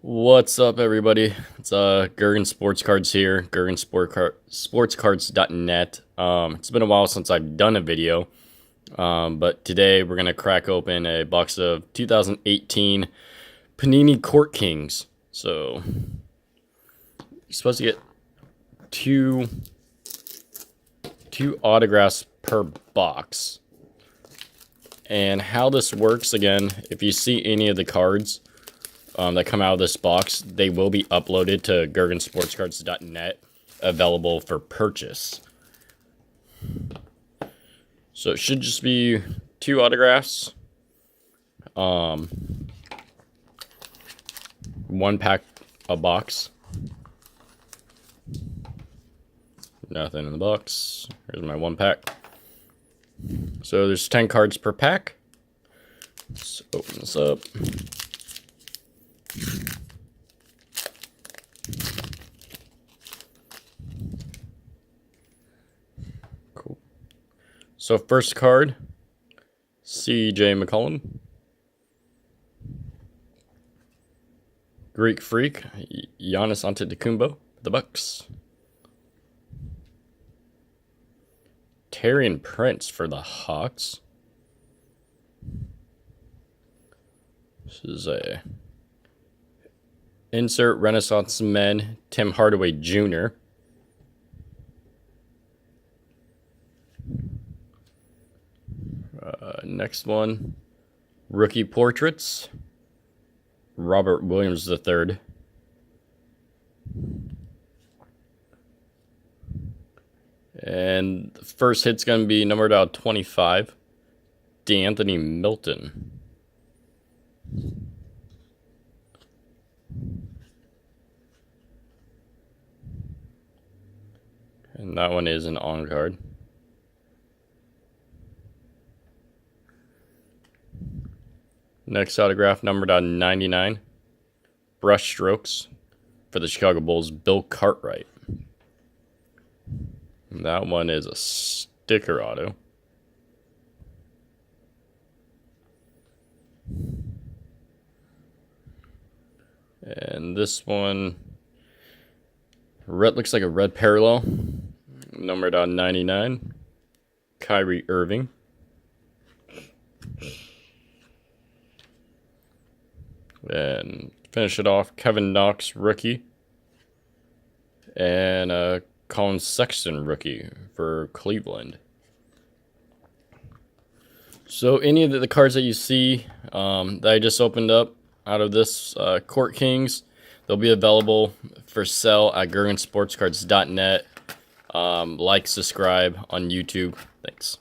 What's up, everybody? It's Gergen Sports Cards here, sportscards.net. It's been a while since I've done a video, but today we're gonna crack open a box of 2018 Panini Court Kings. So you're supposed to get two autographs per box. And how this works, again, if you see any of the cards that come out of this box, they will be uploaded to gergensportscards.net, available for purchase. So it should just be two autographs, one pack a box. Nothing in the box. Here's my one pack. So there's 10 cards per pack. Let's open this up. Cool. So first card, C.J. McCollum. Greek Freak, Giannis Antetokounmpo, the Bucks. Taurean Prince for the Hawks. This is a insert Renaissance Men, Tim Hardaway Jr. Next one, Rookie Portraits, Robert Williams III. And the first hit's going to be numbered out 25, D'Anthony Milton. And that one is an on card. Next autograph, numbered out 99, Brush Strokes for the Chicago Bulls, Bill Cartwright. And that one is a sticker auto. And this one, red, looks like a red parallel, numbered on 99, Kyrie Irving. And finish it off, Kevin Knox, rookie. And Colin Sexton, rookie for Cleveland. So any of the cards that you see that I just opened up out of this Court Kings, they'll be available for sale at gergensportscards.net. Like, subscribe on YouTube. Thanks.